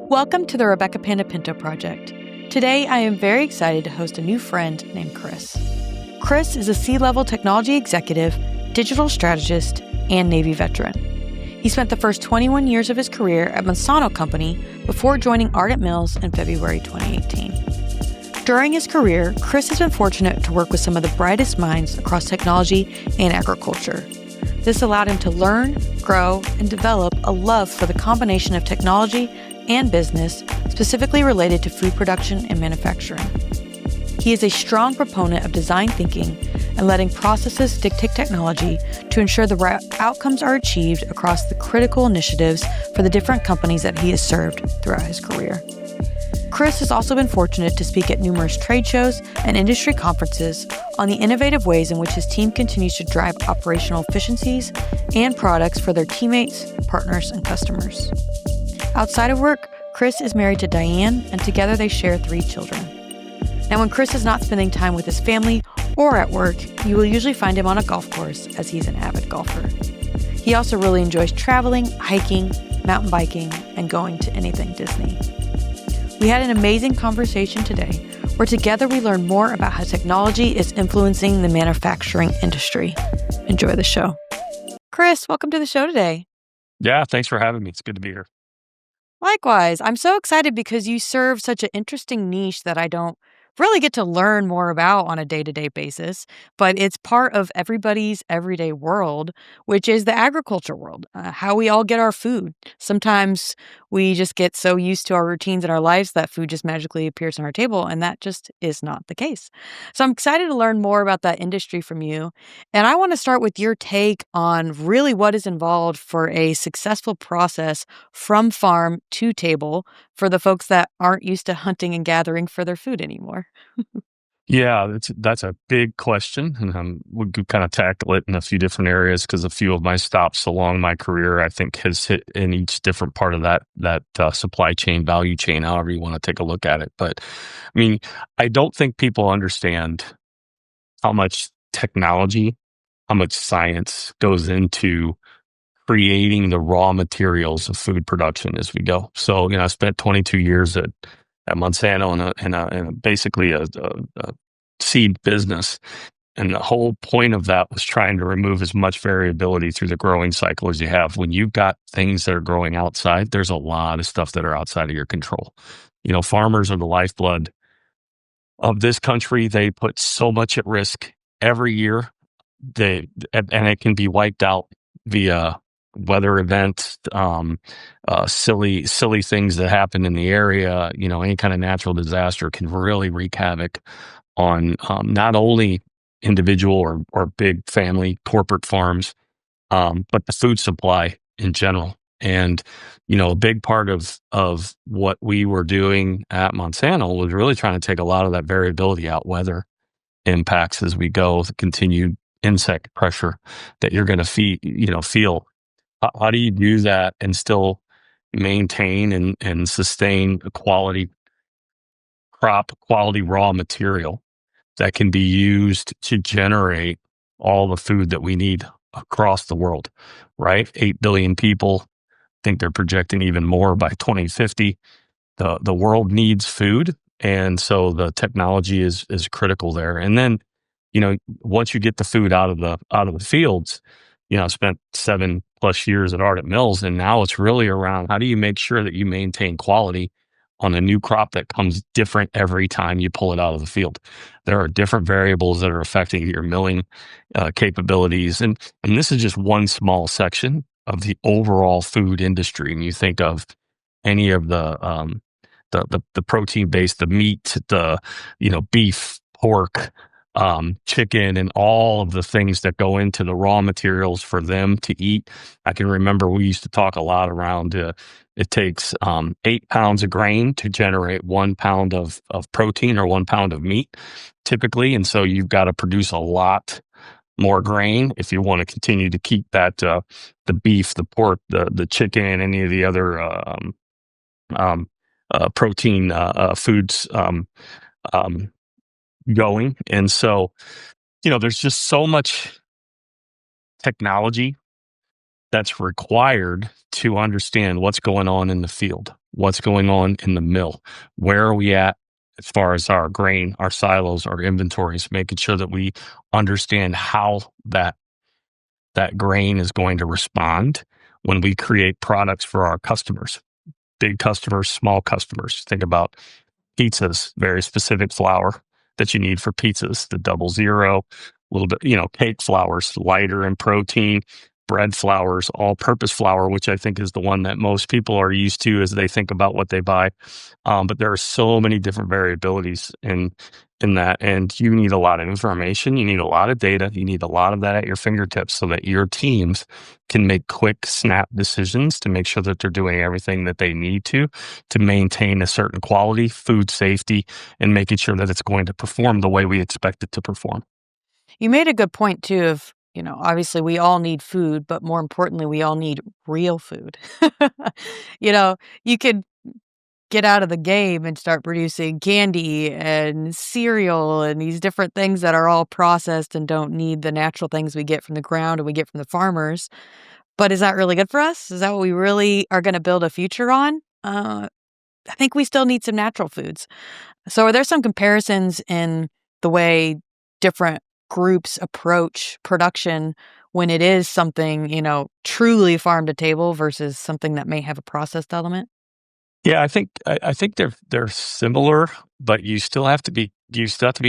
Welcome to the Rebecca Panda Pinto Project. Today, I am very excited to host a new friend named Chris. Chris is a C-level technology executive, digital strategist, and Navy veteran. He spent the first 21 years of his career at Monsanto Company before joining Ardent Mills in February 2018. During his career, Chris has been fortunate to work with some of the brightest minds across technology and agriculture. This allowed him to learn, grow, and develop a love for the combination of technology and business, specifically related to food production and manufacturing. He is a strong proponent of design thinking and letting processes dictate technology to ensure the right outcomes are achieved across the critical initiatives for the different companies that he has served throughout his career. Chris has also been fortunate to speak at numerous trade shows and industry conferences on the innovative ways in which his team continues to drive operational efficiencies and products for their teammates, partners, and customers. Outside of work, Chris is married to Diane, and together they share 3 children. Now, when Chris is not spending time with his family or at work, you will usually find him on a golf course, as he's an avid golfer. He also really enjoys traveling, hiking, mountain biking, and going to anything Disney. We had an amazing conversation today, where together we learned more about how technology is influencing the manufacturing industry. Enjoy the show. Chris, welcome to the show today. Yeah, thanks for having me. It's good to be here. Likewise, I'm so excited because you serve such an interesting niche that I don't really get to learn more about on a day-to-day basis, but it's part of everybody's everyday world, which is the agriculture world, how we all get our food. Sometimes we just get so used to our routines in our lives that food just magically appears on our table, and that just is not the case. So I'm excited to learn more about that industry from you, and I want to start with your take on really what is involved for a successful process from farm to table for the folks that aren't used to hunting and gathering for their food anymore. Yeah, that's a big question, and we could kind of tackle it in a few different areas because a few of my stops along my career, I think, has hit in each different part of that supply chain, value chain, however you want to take a look at it. But I mean, I don't think people understand how much technology, how much science goes into creating the raw materials of food production as we go. So, I spent 22 years at Monsanto in a basically a seed business. And the whole point of that was trying to remove as much variability through the growing cycle as you have. When you've got things that are growing outside, there's a lot of stuff that are outside of your control. Farmers are the lifeblood of this country. They put so much at risk every year. And it can be wiped out via weather events, silly things that happen in the area. Any kind of natural disaster can really wreak havoc on not only individual or big family corporate farms, but the food supply in general. And a big part of what we were doing at Monsanto was really trying to take a lot of that variability out, weather impacts as we go, the continued insect pressure that you're going to feel. How do you do that and still maintain and sustain a quality crop, quality raw material that can be used to generate all the food that we need across the world, right? 8 billion people. I think they're projecting even more by 2050. The world needs food. And so the technology is critical there. And then, once you get the food out of the fields, I spent 7+ years at Ardent Mills, and now it's really around how do you make sure that you maintain quality on a new crop that comes different every time you pull it out of the field. There are different variables that are affecting your milling capabilities, and this is just one small section of the overall food industry. And you think of any of the protein based, the meat, the beef, pork, chicken, and all of the things that go into the raw materials for them to eat. I can remember we used to talk a lot around it takes 8 pounds of grain to generate 1 pound of protein or 1 pound of meat typically. And so you've got to produce a lot more grain if you want to continue to keep that the beef, the pork, the chicken, any of the other protein foods going. And so, there's just so much technology that's required to understand what's going on in the field, what's going on in the mill. Where are we at as far as our grain, our silos, our inventories, making sure that we understand how that grain is going to respond when we create products for our customers, big customers, small customers. Think about pizzas, very specific flour that you need for pizzas, the 00, a little bit, cake flours, lighter in protein, bread flours, all purpose flour, which I think is the one that most people are used to as they think about what they buy. But there are so many different variabilities in that. And you need a lot of information. You need a lot of data. You need a lot of that at your fingertips so that your teams can make quick snap decisions to make sure that they're doing everything that they need to maintain a certain quality, food safety, and making sure that it's going to perform the way we expect it to perform. You made a good point too of, obviously we all need food, but more importantly, we all need real food. you know, you could get out of the game and start producing candy and cereal and these different things that are all processed and don't need the natural things we get from the ground and we get from the farmers. But is that really good for us? Is that what we really are going to build a future on? I think we still need some natural foods. So are there some comparisons in the way different groups approach production when it is something, truly farm to table versus something that may have a processed element? Yeah, I think they're similar, but you still have to be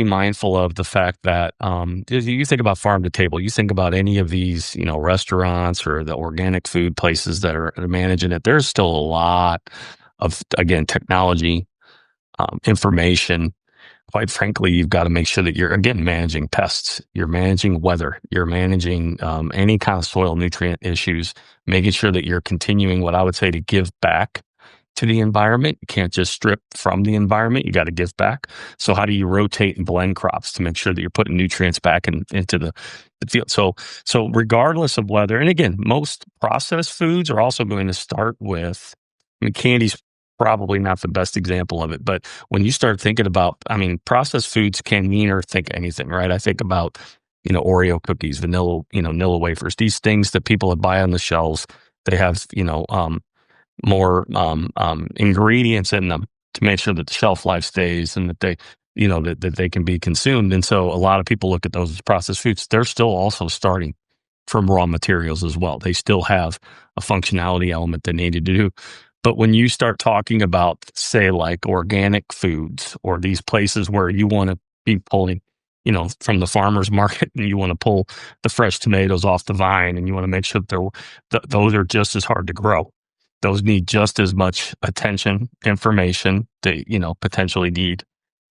mindful of the fact that you think about farm to table, you think about any of these restaurants or the organic food places that are managing it. There's still a lot of, again, technology, information. Quite frankly, you've got to make sure that you're, again, managing pests, you're managing weather, you're managing any kind of soil nutrient issues, making sure that you're continuing what I would say to give back to the environment. You can't just strip from the environment. You got to give back. So how do you rotate and blend crops to make sure that you're putting nutrients back into the field? So regardless of whether, and again, most processed foods are also going to start with, candy's probably not the best example of it, but when you start thinking about, processed foods can mean or think anything, right? I think about, Oreo cookies, vanilla wafers, these things that people would buy on the shelves. They have, more ingredients in them to make sure that the shelf life stays and that they, that they can be consumed. And so a lot of people look at those as processed foods. They're still also starting from raw materials as well. They still have a functionality element they needed to do. But when you start talking about, say, like organic foods or these places where you want to be pulling, from the farmer's market and you want to pull the fresh tomatoes off the vine and you want to make sure that those are just as hard to grow. Those need just as much attention, information. They, potentially need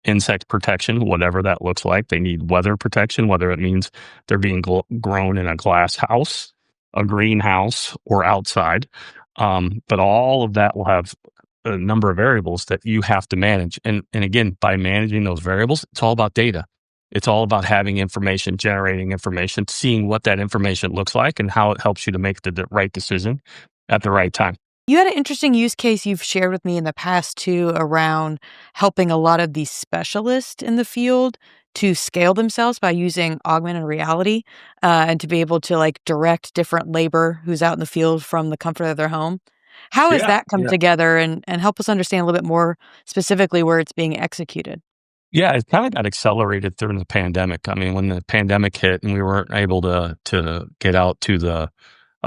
insect protection, whatever that looks like. They need weather protection, whether it means they're being grown in a glass house, a greenhouse, or outside. But all of that will have a number of variables that you have to manage. And again, by managing those variables, it's all about data. It's all about having information, generating information, seeing what that information looks like and how it helps you to make the right decision at the right time. You had an interesting use case you've shared with me in the past too around helping a lot of these specialists in the field to scale themselves by using augmented reality and to be able to like direct different labor who's out in the field from the comfort of their home. How has Yeah, that come yeah. together and help us understand a little bit more specifically where it's being executed? Yeah, it kind of got accelerated during the pandemic. When the pandemic hit and we weren't able to get out to the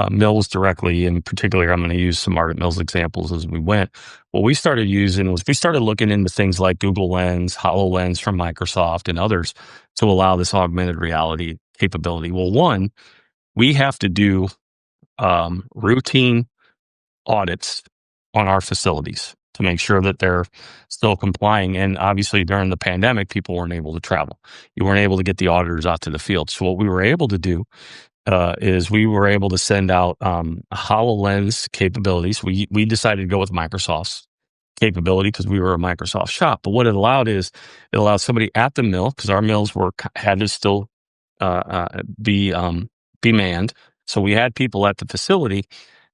mills directly, in particular, I'm going to use some Ardent Mills examples as we went. What we started using was we started looking into things like Google Lens, HoloLens from Microsoft, and others to allow this augmented reality capability. Well, one, we have to do routine audits on our facilities to make sure that they're still complying. And obviously, during the pandemic, people weren't able to travel. You weren't able to get the auditors out to the field. So what we were able to do is we were able to send out HoloLens capabilities. We decided to go with Microsoft's capability because we were a Microsoft shop. But what it allowed is it allowed somebody at the mill, because our mills had to still be manned. So we had people at the facility,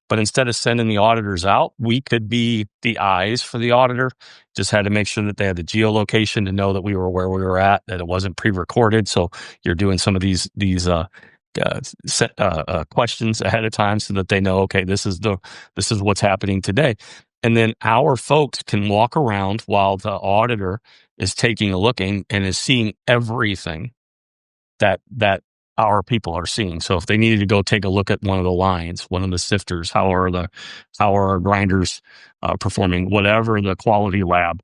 but instead of sending the auditors out, we could be the eyes for the auditor. Just had to make sure that they had the geolocation to know that we were where we were at, that it wasn't pre-recorded. So you're doing some of these set questions ahead of time so that they know, okay, this is what's happening today. And then our folks can walk around while the auditor is taking a look and is seeing everything that our people are seeing. So if they needed to go take a look at one of the lines, one of the sifters, how are our grinders performing, whatever the quality lab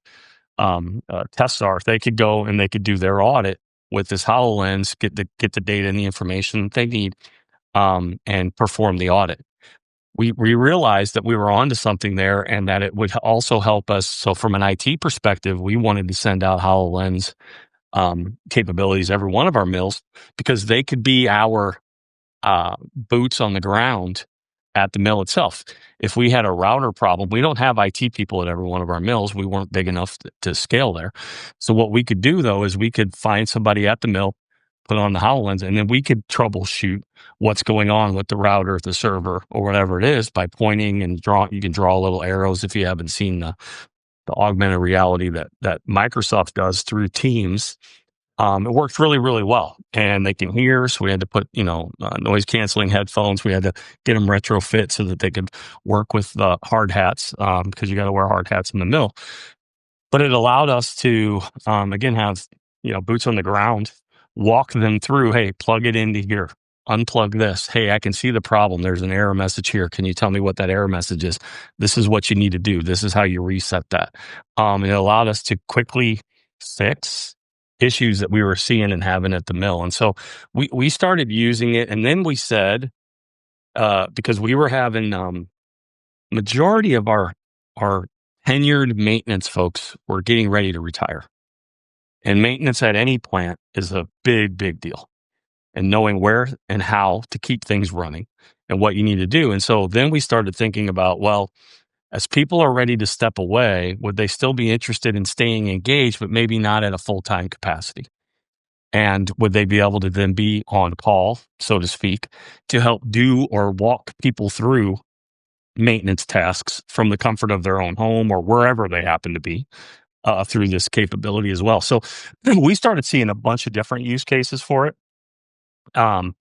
tests are, if they could go and they could do their audit with this HoloLens, get the data and the information that they need, and perform the audit. We realized that we were onto something there, and that it would also help us. So from an IT perspective, we wanted to send out HoloLens capabilities every one of our mills, because they could be our boots on the ground at the mill itself. If we had a router problem, we don't have IT people at every one of our mills. We weren't big enough to scale there. So what we could do, though, is we could find somebody at the mill, put on the HoloLens, and then we could troubleshoot what's going on with the router, the server, or whatever it is by pointing and draw. You can draw little arrows if you haven't seen the augmented reality that Microsoft does through Teams. It works really, really well, and they can hear. So we had to put, noise canceling headphones. We had to get them retrofit so that they could work with the hard hats, because you got to wear hard hats in the mill. But it allowed us to, again, have, boots on the ground, walk them through. Hey, plug it into here. Unplug this. Hey, I can see the problem. There's an error message here. Can you tell me what that error message is? This is what you need to do. This is how you reset that. It allowed us to quickly fix issues that we were seeing and having at the mill. And so we started using it. And then we said, because we were having majority of our tenured maintenance folks were getting ready to retire. And maintenance at any plant is a big, big deal. And knowing where and how to keep things running and what you need to do. And so then we started thinking about, well, as people are ready to step away, would they still be interested in staying engaged, but maybe not at a full-time capacity? And would they be able to then be on call, so to speak, to help do or walk people through maintenance tasks from the comfort of their own home or wherever they happen to be, through this capability as well? So we started seeing a bunch of different use cases for it. And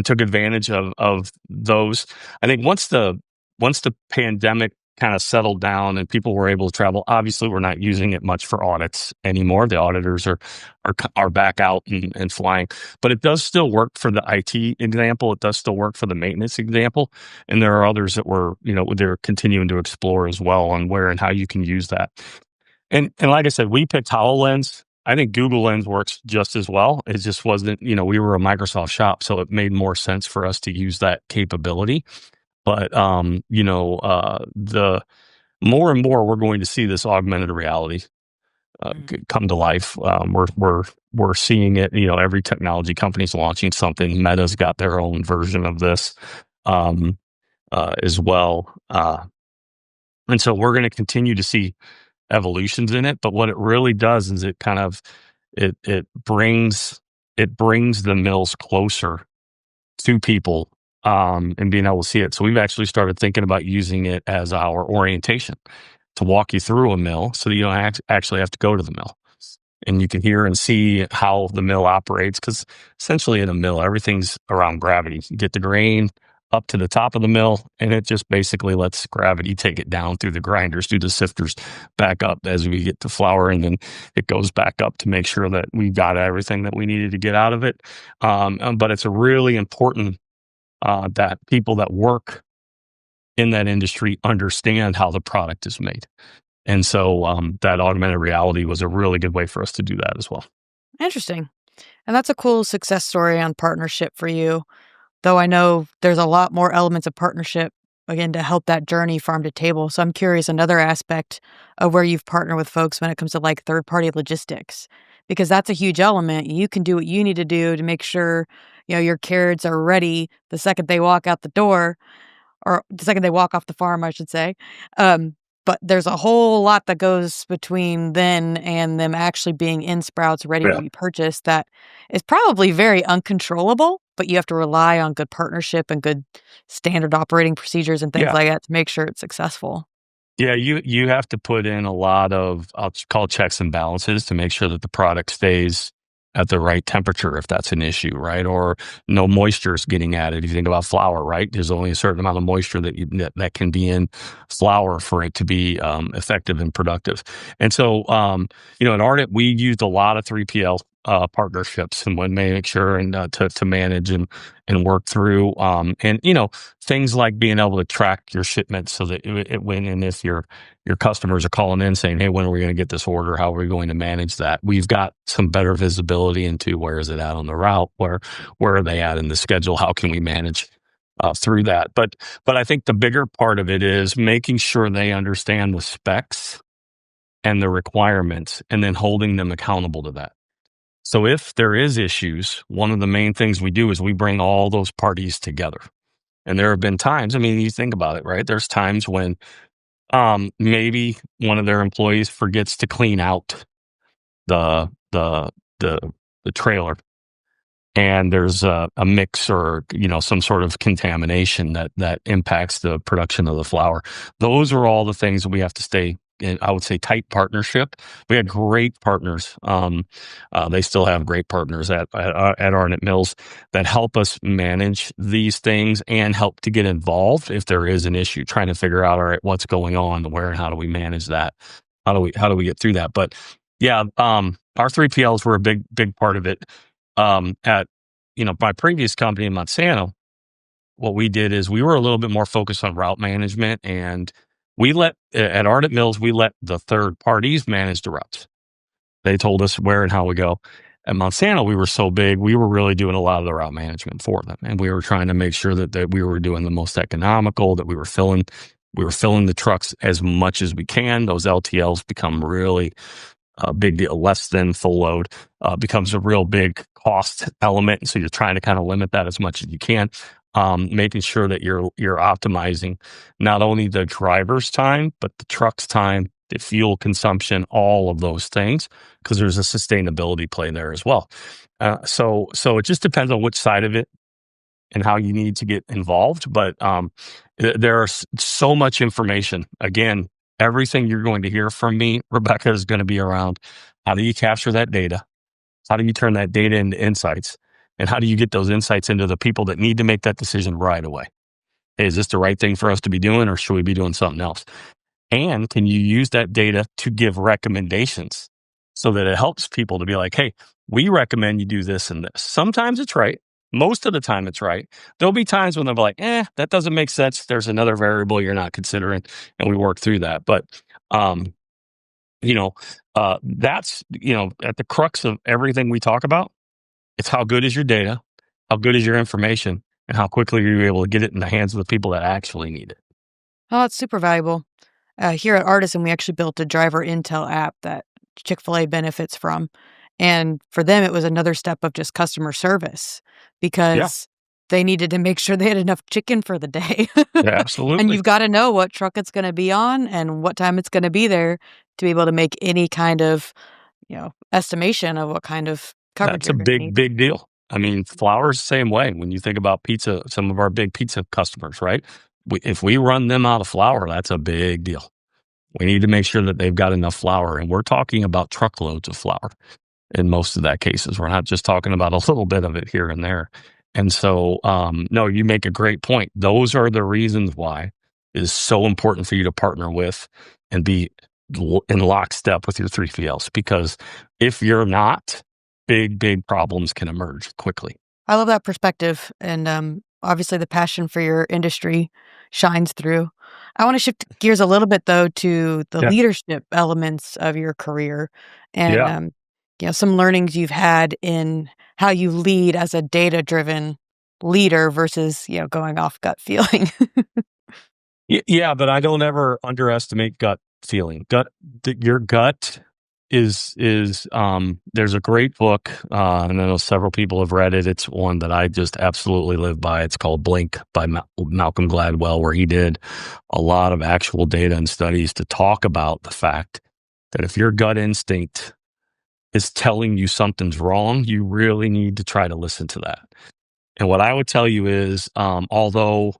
took advantage of those. I think once the pandemic kind of settled down and people were able to travel, obviously we're not using it much for audits anymore. The auditors are back out and flying, but it does still work for the IT example. It does still work for the maintenance example, and there are others that they're continuing to explore as well on where and how you can use that. And like I said, we picked HoloLens. I think Google Lens works just as well. It just wasn't, we were a Microsoft shop, so it made more sense for us to use that capability. But, the more and more we're going to see this augmented reality come to life. We're seeing it, every technology company's launching something. Meta's got their own version of this as well. And so we're going to continue to see evolutions in it, but what it really does is it kind of it brings the mills closer to people, and being able to see it. So we've actually started thinking about using it as our orientation to walk you through a mill, so that you don't actually have to go to the mill, and you can hear and see how the mill operates. Because essentially in a mill, everything's around gravity. You get the grain up to the top of the mill, and it just basically lets gravity take it down through the grinders, through the sifters, back up as we get to flour, and then it goes back up to make sure that we got everything that we needed to get out of it. But it's a really important that people that work in that industry understand how the product is made. And so that augmented reality was a really good way for us to do that as well. Interesting. And that's a cool success story on partnership for you. Though I know there's a lot more elements of partnership, again, to help that journey farm to table. So I'm curious, another aspect of where you've partnered with folks when it comes to like third-party logistics, because that's a huge element. You can do what you need to do to make sure, your carrots are ready the second they walk out the door, or the second they walk off the farm, I should say. But there's a whole lot that goes between then and them actually being in sprouts ready to be purchased that is probably very uncontrollable, but you have to rely on good partnership and good standard operating procedures and things like that to make sure it's successful. Yeah, you have to put in a lot of, I'll call checks and balances to make sure that the product stays at the right temperature if that's an issue, right? Or no moisture is getting added. If you think about flour, right? There's only a certain amount of moisture that can be in flour for it to be effective and productive. And so, at Ardent, we used a lot of 3PL partnerships and when make sure and to manage and work through and things like being able to track your shipments so that it went in if your customers are calling in saying, hey, when are we going to get this order? How are we going to manage that? We've got some better visibility into where is it at on the route? Where are they at in the schedule? How can we manage through that? But I think the bigger part of it is making sure they understand the specs and the requirements and then holding them accountable to that. So if there is issues, one of the main things we do is we bring all those parties together. And there have been times, I mean, you think about it, right? There's times when maybe one of their employees forgets to clean out the the the the trailer, and there's a mix or some sort of contamination that impacts the production of the flour. Those are all the things that we have to stay in, I would say, tight partnership. We had great partners. They still have great partners at Arnett Mills that help us manage these things and help to get involved if there is an issue, trying to figure out, all right, what's going on, where, and how do we manage that? How do we get through that? But yeah, our 3PLs were a big part of it. At my previous company in Monsanto, what we did is we were a little bit more focused on route management, and at Ardent Mills, we let the third parties manage the routes. They told us where and how we go. At Monsanto, we were so big, we were really doing a lot of the route management for them, and we were trying to make sure that we were doing the most economical, that we were filling the trucks as much as we can. Those LTLs become really a big deal. Less than full load becomes a real big cost element. And so you're trying to kind of limit that as much as you can, making sure that you're optimizing not only the driver's time, but the truck's time, the fuel consumption, all of those things, because there's a sustainability play there as well. So it just depends on which side of it and how you need to get involved. But there's so much information. Again, everything you're going to hear from me, Rebecca, is going to be around how do you capture that data? How do you turn that data into insights? And how do you get those insights into the people that need to make that decision right away? Hey, is this the right thing for us to be doing, or should we be doing something else? And can you use that data to give recommendations so that it helps people to be like, hey, we recommend you do this and this. Sometimes it's right. Most of the time it's right. There'll be times when they'll be like, that doesn't make sense. There's another variable you're not considering. And we work through that. But, that's, at the crux of everything we talk about. It's how good is your data, how good is your information, and how quickly are you able to get it in the hands of the people that actually need it. Oh, it's super valuable. Here at Artisan, we actually built a driver intel app that Chick-fil-A benefits from. And for them, it was another step of just customer service because they needed to make sure they had enough chicken for the day. Yeah, absolutely. And you've got to know what truck it's going to be on and what time it's going to be there to be able to make any kind of, estimation of what kind of coverage That's a you're gonna need. big deal. I mean, flour's the same way. When you think about pizza, some of our big pizza customers, right? If we run them out of flour, that's a big deal. We need to make sure that they've got enough flour. And we're talking about truckloads of flour in most of that cases. We're not just talking about a little bit of it here and there. And so, no, you make a great point. Those are the reasons why it is so important for you to partner with and be in lockstep with your 3PLs. Because if you're not, big problems can emerge quickly. I love that perspective. And obviously, the passion for your industry shines through. I want to shift gears a little bit, though, to the Yeah. leadership elements of your career and Yeah. some learnings you've had in how you lead as a data-driven leader versus going off gut feeling. Yeah, but I don't ever underestimate gut feeling. Your gut is there's a great book, and I know several people have read it. It's one that I just absolutely live by. It's called Blink by Malcolm Gladwell, where he did a lot of actual data and studies to talk about the fact that if your gut instinct is telling you something's wrong, you really need to try to listen to that. And what I would tell you is, although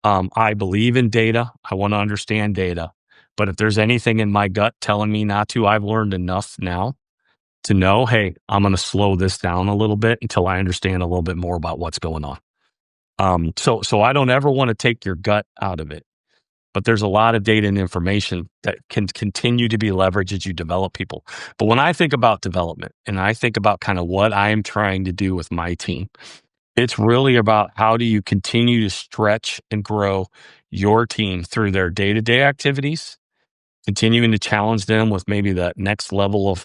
I believe in data, I want to understand data, but if there's anything in my gut telling me not to, I've learned enough now to know, hey, I'm going to slow this down a little bit until I understand a little bit more about what's going on. So I don't ever want to take your gut out of it, but there's a lot of data and information that can continue to be leveraged as you develop people. But when I think about development and I think about kind of what I'm trying to do with my team, it's really about how do you continue to stretch and grow your team through their day-to-day activities, continuing to challenge them with maybe that next level of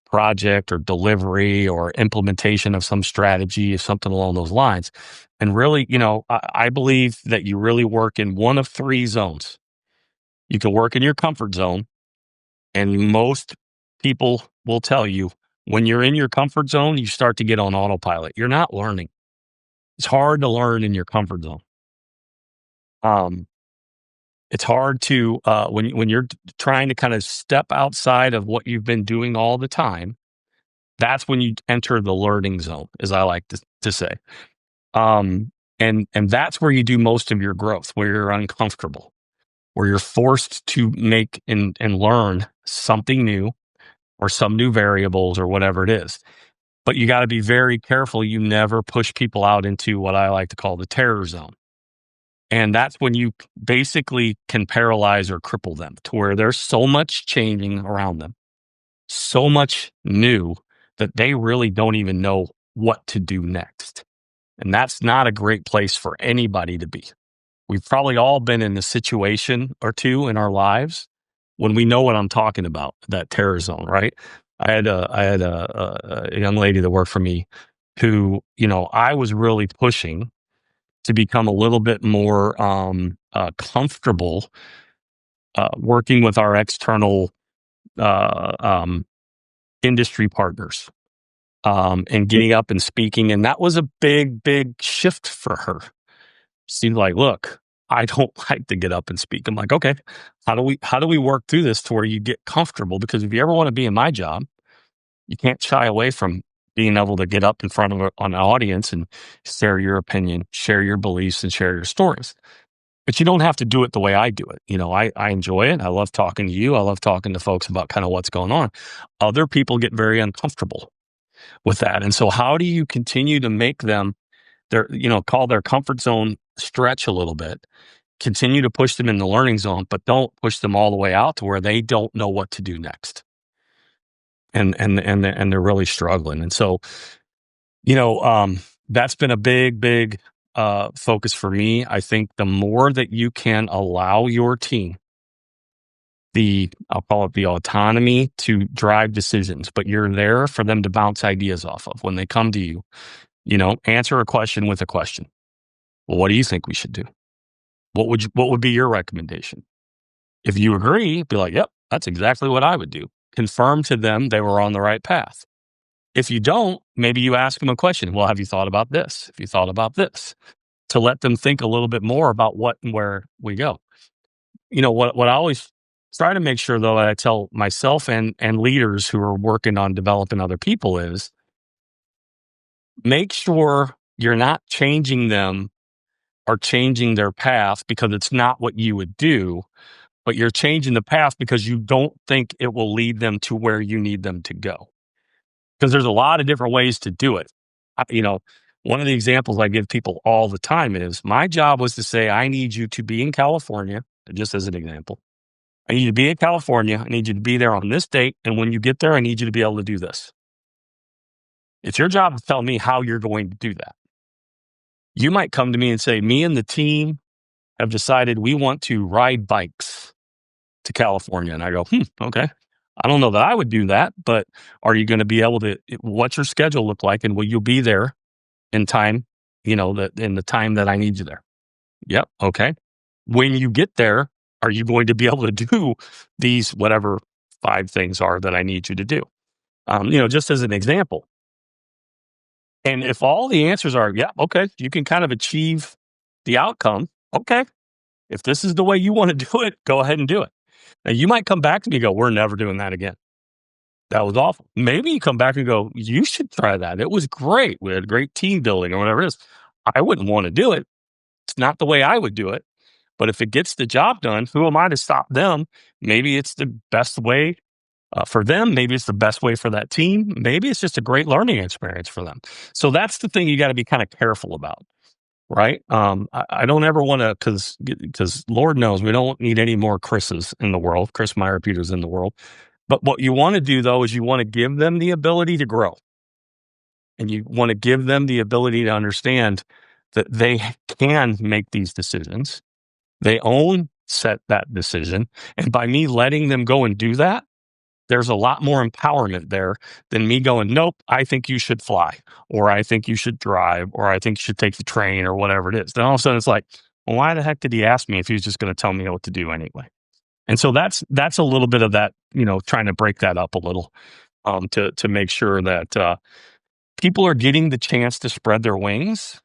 project or delivery or implementation of some strategy or something along those lines. And really, I believe that you really work in one of three zones. You can work in your comfort zone, and most people will tell you when you're in your comfort zone, you start to get on autopilot. You're not learning. It's hard to learn in your comfort zone. It's hard to when you're trying to kind of step outside of what you've been doing all the time. That's when you enter the learning zone, as I like to say. And that's where you do most of your growth, where you're uncomfortable, where you're forced to make and learn something new or some new variables or whatever it is. But you got to be very careful. You never push people out into what I like to call the terror zone. And that's when you basically can paralyze or cripple them to where there's so much changing around them, so much new that they really don't even know what to do next. And that's not a great place for anybody to be. We've probably all been in a situation or two in our lives when we know what I'm talking about, that terror zone, right? I had a young lady that worked for me who, I was really pushing to become a little bit more comfortable working with our external industry partners and getting up and speaking. And that was a big, big shift for her. She's like, look, I don't like to get up and speak. I'm like, okay, how do we work through this to where you get comfortable? Because if you ever want to be in my job, you can't shy away from being able to get up in front of an audience and share your opinion, share your beliefs, and share your stories. But you don't have to do it the way I do it. I enjoy it. I love talking to you. I love talking to folks about kind of what's going on. Other people get very uncomfortable with that. And so how do you continue to make them call their comfort zone stretch a little bit, continue to push them in the learning zone, but don't push them all the way out to where they don't know what to do next. And they're really struggling. And so, that's been a big, big focus for me. I think the more that you can allow your team I'll call it the autonomy to drive decisions, but you're there for them to bounce ideas off of when they come to you, answer a question with a question. Well, what do you think we should do? What would be your recommendation? If you agree, be like, yep, that's exactly what I would do. Confirm to them they were on the right path. If you don't, maybe you ask them a question. Well, have you thought about this? Have you thought about this? To let them think a little bit more about what and where we go. What I always try to make sure, though, that I tell myself and leaders who are working on developing other people is make sure you're not changing them or changing their path because it's not what you would do, but you're changing the path because you don't think it will lead them to where you need them to go. Because there's a lot of different ways to do it. One of the examples I give people all the time is my job was to say, I need you to be in California, just as an example. I need you to be in California. I need you to be there on this date. And when you get there, I need you to be able to do this. It's your job to tell me how you're going to do that. You might come to me and say, me and the team have decided we want to ride bikes to California. And I go, okay. I don't know that I would do that, but are you going to be able to, what's your schedule look like? And will you be there in time, in the time that I need you there? Yep. Okay. When you get there, are you going to be able to do these, whatever 5 things are that I need you to do? Just as an example. And if all the answers are, yeah, okay, you can kind of achieve the outcome. Okay. If this is the way you want to do it, go ahead and do it. Now, you might come back to me and go, we're never doing that again. That was awful. Maybe you come back and go, you should try that. It was great. We had great team building or whatever it is. I wouldn't want to do it. It's not the way I would do it. But if it gets the job done, who am I to stop them? Maybe it's the best way for them. Maybe it's the best way for that team. Maybe it's just a great learning experience for them. So that's the thing you got to be kind of careful about, right? I don't ever want to, because Lord knows we don't need any more Chris's in the world, Chris Meyerpeters in the world. But what you want to do though is you want to give them the ability to grow, and you want to give them the ability to understand that they can make these decisions. They own set that decision, and by me letting them go and do that, there's a lot more empowerment there than me going, nope, I think you should fly, or I think you should drive, or I think you should take the train, or whatever it is. Then all of a sudden it's like, well, why the heck did he ask me if he was just going to tell me what to do anyway? And so that's a little bit of that, trying to break that up a little, to make sure that people are getting the chance to spread their wings,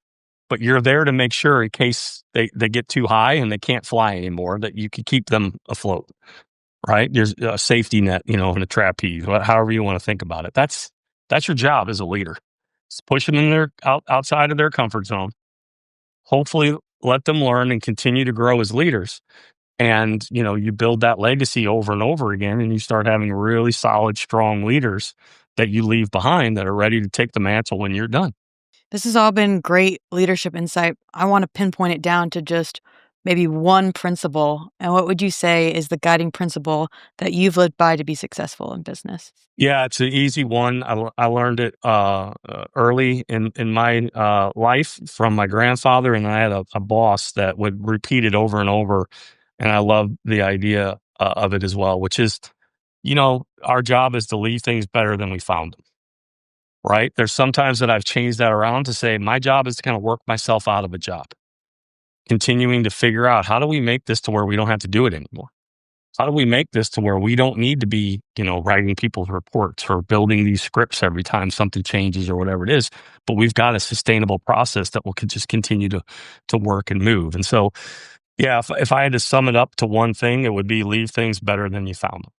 but you're there to make sure in case they get too high and they can't fly anymore, that you can keep them afloat. Right? There's a safety net, in a trapeze, however you want to think about it. That's your job as a leader. It's push them in outside of their comfort zone. Hopefully let them learn and continue to grow as leaders. And, you build that legacy over and over again, and you start having really solid, strong leaders that you leave behind that are ready to take the mantle when you're done. This has all been great leadership insight. I want to pinpoint it down to just maybe one principle. And what would you say is the guiding principle that you've lived by to be successful in business? Yeah, it's an easy one. I learned it early in my life from my grandfather, and I had a boss that would repeat it over and over. And I love the idea of it as well, which is, our job is to leave things better than we found them. Right? There's sometimes that I've changed that around to say my job is to kind of work myself out of a job, continuing to figure out how do we make this to where we don't have to do it anymore? How do we make this to where we don't need to be, writing people's reports or building these scripts every time something changes or whatever it is, but we've got a sustainable process that will just continue to work and move. And so, yeah, if I had to sum it up to one thing, it would be leave things better than you found them.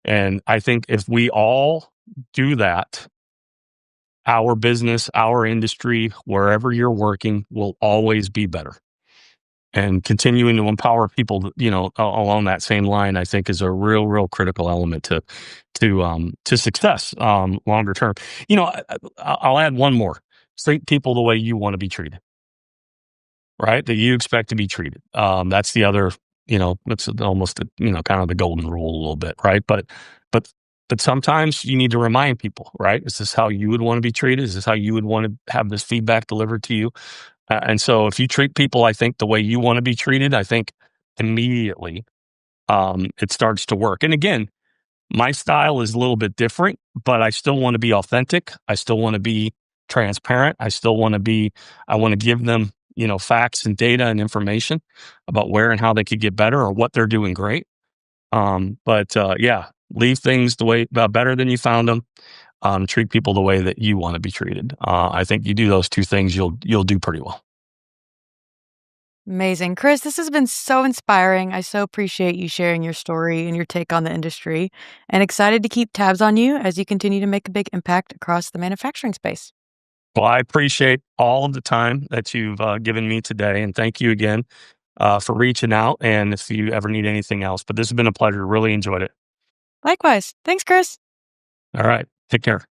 And I think if we all do that, our business, our industry, wherever you're working, will always be better. And continuing to empower people, along that same line, I think is a real critical element to success longer term. I'll add one more: treat people the way you want to be treated, right? That you expect to be treated. That's the other, that's almost kind of the golden rule a little bit, right? But sometimes you need to remind people, right? Is this how you would want to be treated? Is this how you would want to have this feedback delivered to you? And so if you treat people, I think, the way you want to be treated, I think immediately it starts to work. And again, my style is a little bit different, but I still want to be authentic. I still want to be transparent. I want to give them, facts and data and information about where and how they could get better or what they're doing great. Yeah, leave things the way better than you found them. Treat people the way that you want to be treated. I think you do those two things, you'll do pretty well. Amazing. Chris, this has been so inspiring. I so appreciate you sharing your story and your take on the industry, and excited to keep tabs on you as you continue to make a big impact across the manufacturing space. Well, I appreciate all of the time that you've given me today, and thank you again for reaching out, and if you ever need anything else. But this has been a pleasure. Really enjoyed it. Likewise. Thanks, Chris. All right. Take care.